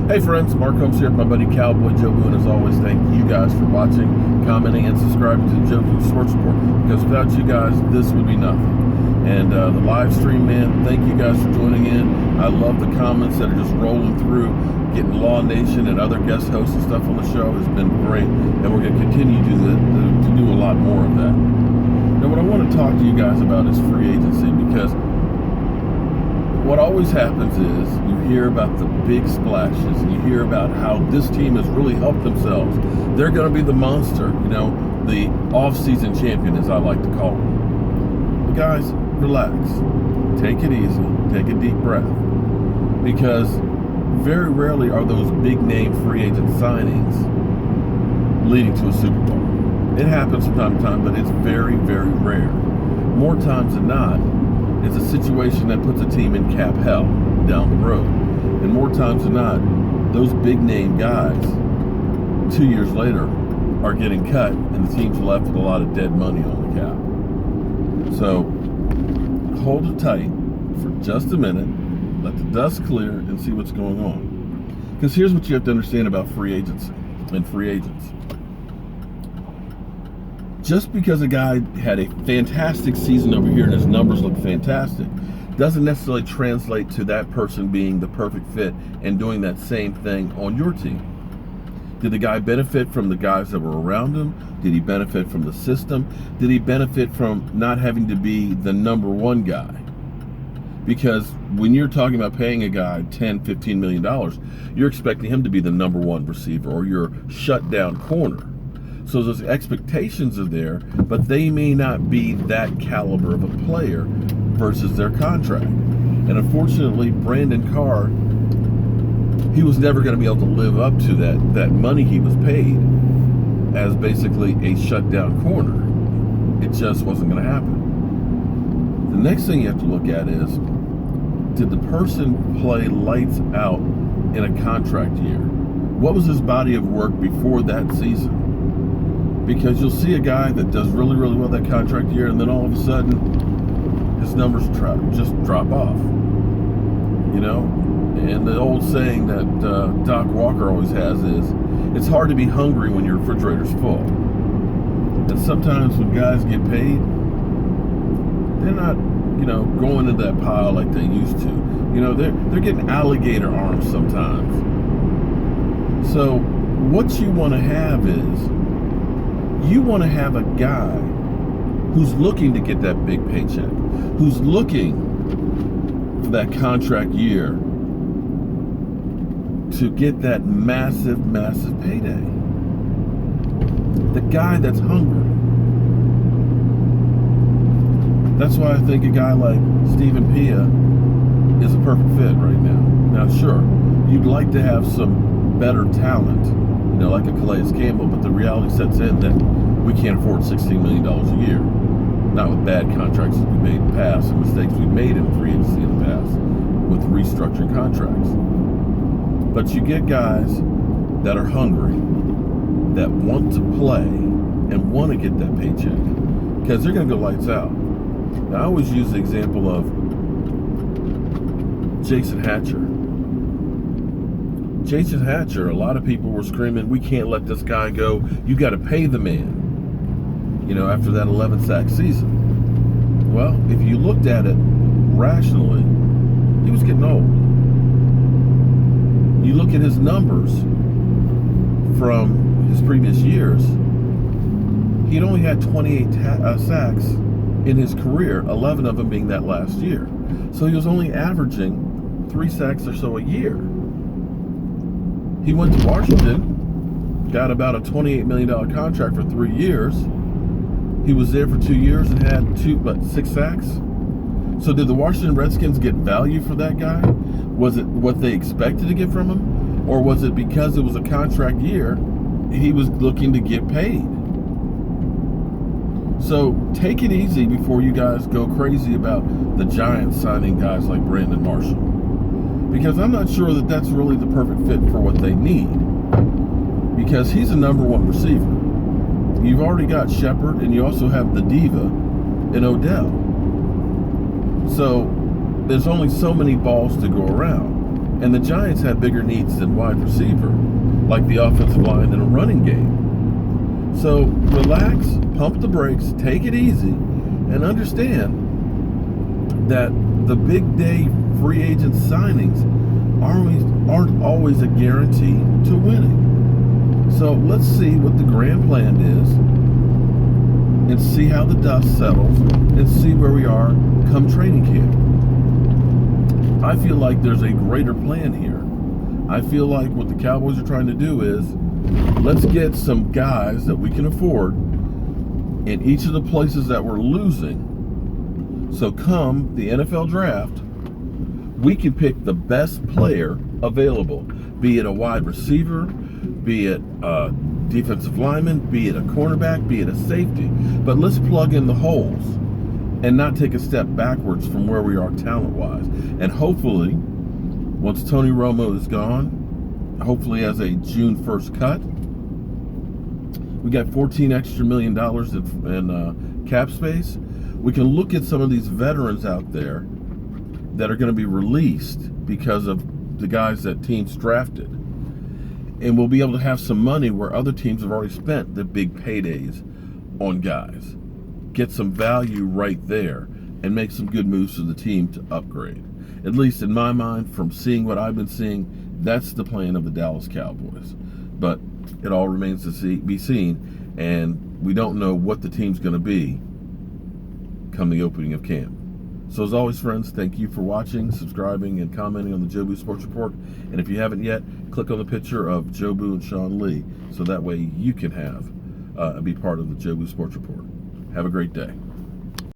Hey friends, Mark Holmes here with my buddy Cowboy Joe Boo, and as always, thank you guys for watching, commenting, and subscribing to the Joe Boo Sports Report, because without you guys, this would be nothing. And the live stream, man, thank you guys for joining in. I love the comments that are just rolling through. Getting Law Nation and other guest hosts and stuff on the show has been great, and we're going to continue to do a lot more of that. Now, what I want to talk to you guys about is free agency, because what always happens is you hear about the big splashes, and you hear about how this team has really helped themselves. They're going to be the monster, the off-season champion, as I like to call them. But guys, relax. Take it easy. Take a deep breath. Because very rarely are those big-name free agent signings leading to a Super Bowl. It happens from time to time, but it's very, very rare. More times than not, it's a situation that puts a team in cap hell down the road. And more times than not, those big-name guys, 2 years later, are getting cut, and the team's left with a lot of dead money on the cap. So, hold it tight for just a minute, let the dust clear, and see what's going on. Because here's what you have to understand about free agency and free agents. Just because a guy had a fantastic season over here and his numbers look fantastic doesn't necessarily translate to that person being the perfect fit and doing that same thing on your team. Did the guy benefit from the guys that were around him? Did he benefit from the system? Did he benefit from not having to be the number one guy? Because when you're talking about paying a guy $10, $15 million, you're expecting him to be the number one receiver or your shut down corner. So those expectations are there, but they may not be that caliber of a player versus their contract. And unfortunately, Brandon Carr, he was never going to be able to live up to that money he was paid as basically a shutdown corner. It just wasn't going to happen. The next thing you have to look at is, did the person play lights out in a contract year? What was his body of work before that season? Because you'll see a guy that does really, really well that contract year, and then all of a sudden, his numbers just drop off. And the old saying that Doc Walker always has is, it's hard to be hungry when your refrigerator's full. And sometimes when guys get paid, they're not, going into that pile like they used to. They're getting alligator arms sometimes. So what you want to have is, you want to have a guy who's looking to get that big paycheck, who's looking for that contract year to get that massive, massive payday. The guy that's hungry. That's why I think a guy like Stephen Pia is a perfect fit right now. Now, sure, you'd like to have some better talent, like a Calais Campbell, but the reality sets in that we can't afford $16 million a year. Not with bad contracts that we made in the past and mistakes we made in free agency in the past with restructuring contracts. But you get guys that are hungry, that want to play and want to get that paycheck, because they're going to go lights out. Now, I always use the example of Jason Hatcher. Jason Hatcher, a lot of people were screaming, we can't let this guy go. You got to pay the man, after that 11 sack season. Well, if you looked at it rationally, he was getting old. You look at his numbers from his previous years, he'd only had 28 sacks in his career, 11 of them being that last year. So he was only averaging 3 sacks or so a year. He went to Washington, got about a $28 million contract for 3 years. He was there for 2 years and had 6 sacks. So did the Washington Redskins get value for that guy? Was it what they expected to get from him? Or was it because it was a contract year, he was looking to get paid? So take it easy before you guys go crazy about the Giants signing guys like Brandon Marshall. Because I'm not sure that that's really the perfect fit for what they need. Because he's a number one receiver. You've already got Shepard, and you also have the diva in Odell. So there's only so many balls to go around. And the Giants have bigger needs than wide receiver, like the offensive line and a running game. So relax, pump the brakes, take it easy, and understand that the big day free agent signings aren't always a guarantee to winning. So let's see what the grand plan is and see how the dust settles and see where we are come training camp. I feel like there's a greater plan here. I feel like what the Cowboys are trying to do is let's get some guys that we can afford in each of the places that we're losing. So come the NFL draft, we can pick the best player available, be it a wide receiver, be it a defensive lineman, be it a cornerback, be it a safety. But let's plug in the holes and not take a step backwards from where we are talent-wise. And hopefully, once Tony Romo is gone, hopefully as a June 1st cut, we got $14 extra million in cap space. We can look at some of these veterans out there that are going to be released because of the guys that teams drafted. And we'll be able to have some money where other teams have already spent the big paydays on guys. Get some value right there and make some good moves to the team to upgrade. At least in my mind, from seeing what I've been seeing, that's the plan of the Dallas Cowboys. But it all remains to be seen, and we don't know what the team's going to be come the opening of camp. So as always, friends, thank you for watching, subscribing, and commenting on the Jobu Sports Report. And if you haven't yet, click on the picture of Jobu and Sean Lee so that way you can be part of the Jobu Sports Report. Have a great day.